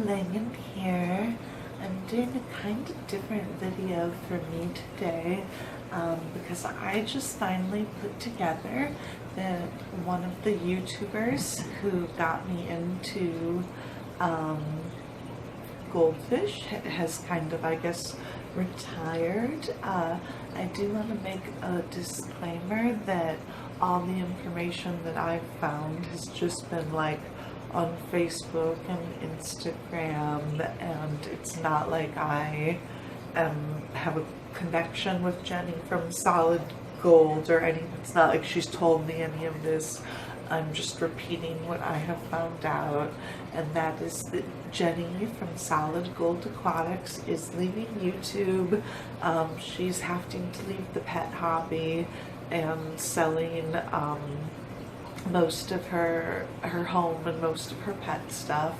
Megan here. I'm doing a kind of different video for me today because I just finally put together that one of the YouTubers who got me into goldfish has kind of, I guess, retired. I do want to make a disclaimer that all the information that I've found has just been like on Facebook and Instagram, and it's not like I have a connection with Jennie from Solid Gold or anything. It's not like she's told me any of this. I'm just repeating what I have found out, and that is that Jennie from Solid Gold Aquatics is leaving YouTube. She's having to leave the pet hobby and selling most of her home and most of her pet stuff,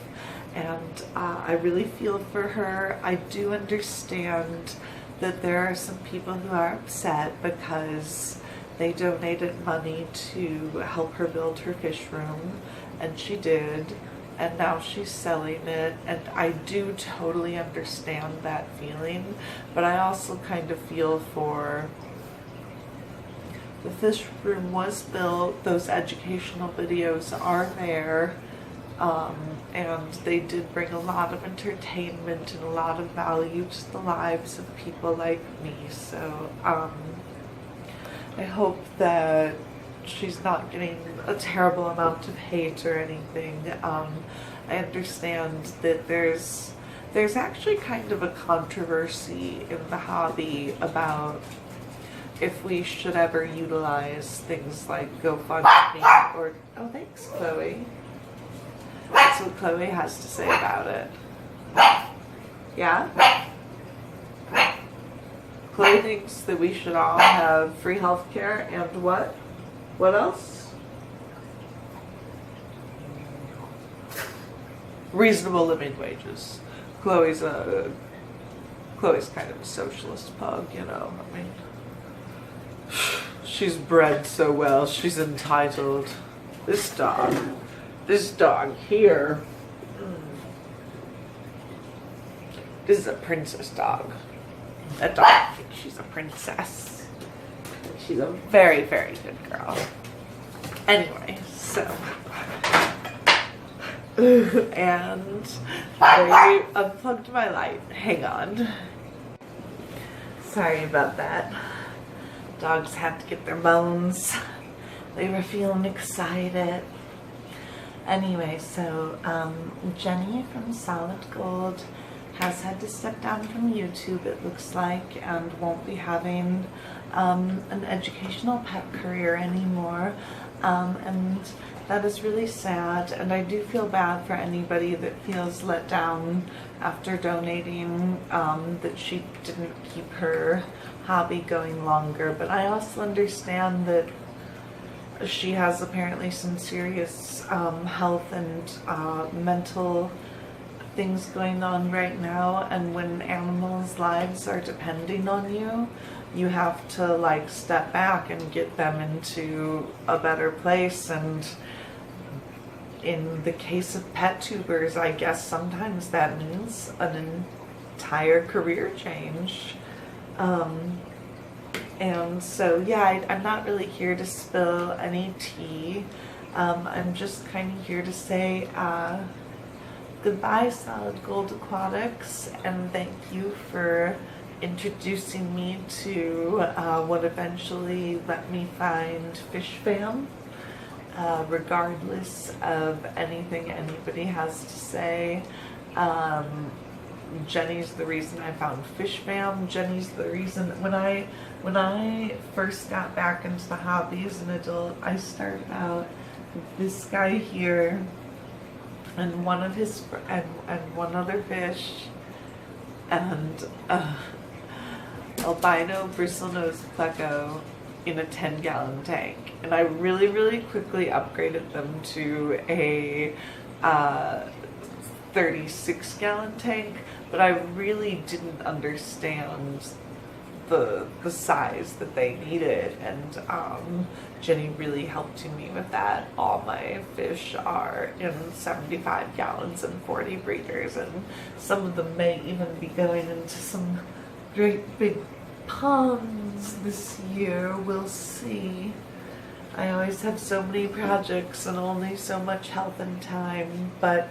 and I really feel for her. I do understand that there are some people who are upset because they donated money to help her build her fish room, and she did, and now she's selling it, and I do totally understand that feeling, but I also kind of feel for the fish room was built, those educational videos are there, and they did bring a lot of entertainment and a lot of value to the lives of people like me, so I hope that she's not getting a terrible amount of hate or anything. I understand that there's actually kind of a controversy in the hobby about if we should ever utilize things like GoFundMe or, oh thanks Chloe. That's what Chloe has to say about it. Yeah? Chloe thinks that we should all have free healthcare and what? What else? Reasonable living wages. Chloe's kind of a socialist pug, you know, I mean. She's bred so well, she's entitled. This dog here, this is a princess dog. That dog thinks she's a princess. She's a very, very good girl. Anyway, so, and I unplugged my light. Hang on. Sorry about that. Dogs had to get their bones. They were feeling excited. Anyway, so Jennie from Solid Gold has had to step down from YouTube, it looks like, and won't be having an educational pet career anymore. And that is really sad, and I do feel bad for anybody that feels let down after donating, that she didn't keep her hobby going longer, but I also understand that she has apparently some serious health and mental things going on right now, and when animals' lives are depending on you, you have to like step back and get them into a better place. And in the case of pettubers, I guess sometimes that means an entire career change. And so yeah, I'm not really here to spill any tea. I'm just kind of here to say goodbye Solid Gold Aquatics, and thank you for introducing me to what eventually let me find Fish Fam, regardless of anything anybody has to say. Jennie's the reason I found Fish Fam. Jennie's the reason when I first got back into the hobby as an adult, I started out with this guy here and one of his and one other fish and albino bristlenose pleco in a 10-gallon tank, and I really quickly upgraded them to a 36-gallon tank, but I really didn't understand the size that they needed, and Jenny really helped me with that. All my fish are in 75 gallons and 40 breeders, and some of them may even be going into some great big ponds this year. We'll see. I always have so many projects and only so much help and time, but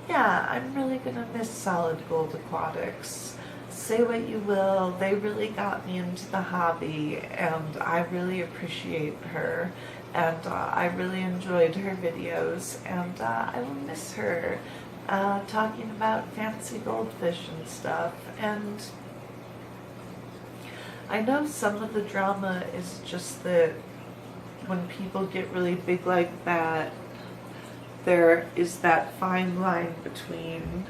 yeah, I'm really gonna miss Solid Gold Aquatics. Say what you will, they really got me into the hobby, and I really appreciate her, and I really enjoyed her videos, and I will miss her talking about fancy goldfish and stuff. And I know some of the drama is just that when people get really big like that, there is that fine line between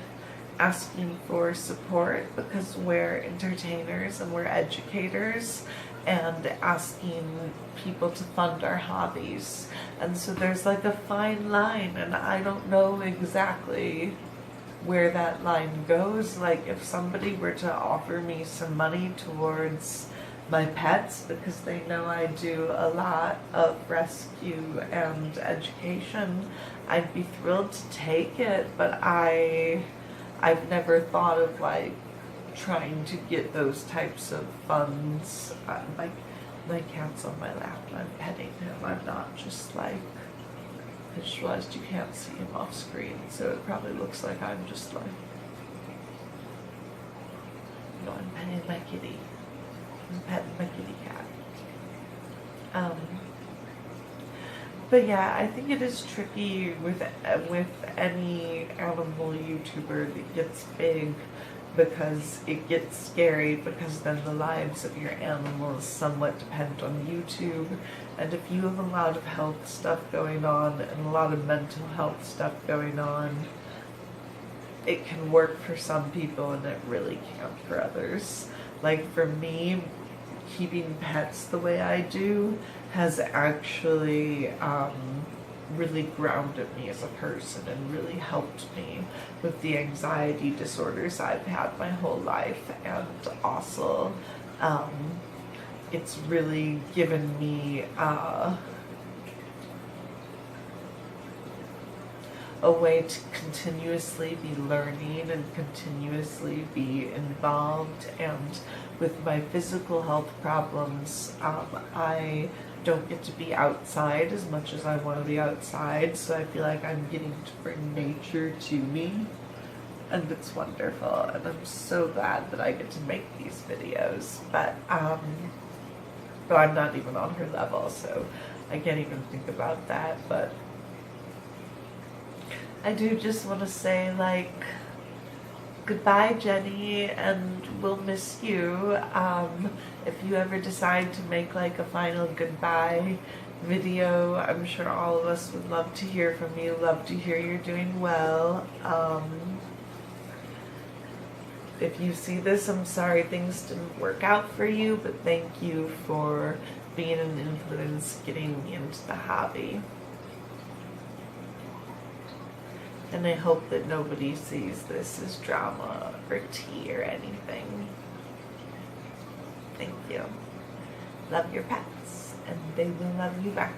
asking for support because we're entertainers and we're educators, and asking people to fund our hobbies. And so there's like a fine line, and I don't know exactly where that line goes. Like, if somebody were to offer me some money towards my pets because they know I do a lot of rescue and education, I'd be thrilled to take it, but I've never thought of like trying to get those types of funds. My cat's on my lap and I'm petting him. I'm not just like, I just realized you can't see him off screen, so it probably looks like I'm just like, no, I'm petting my kitty. I'm petting my kitty cat. But yeah, I think it is tricky with any animal YouTuber that gets big, because it gets scary, because then the lives of your animals somewhat depend on YouTube. And if you have a lot of health stuff going on and a lot of mental health stuff going on, it can work for some people and it really can't for others. Like for me, keeping pets the way I do has actually really grounded me as a person and really helped me with the anxiety disorders I've had my whole life. And also it's really given me a way to continuously be learning and continuously be involved. And with my physical health problems, I don't get to be outside as much as I want to be outside, so I feel like I'm getting to bring nature to me, and it's wonderful, and I'm so glad that I get to make these videos. But I'm not even on her level, so I can't even think about that. But I do just want to say, like, goodbye, Jenny, and we'll miss you. If you ever decide to make like a final goodbye video, I'm sure all of us would love to hear from you, love to hear you're doing well. If you see this, I'm sorry things didn't work out for you, but thank you for being an influence, getting me into the hobby. And I hope that nobody sees this as drama or tea or anything. Thank you. Love your pets, and they will love you back.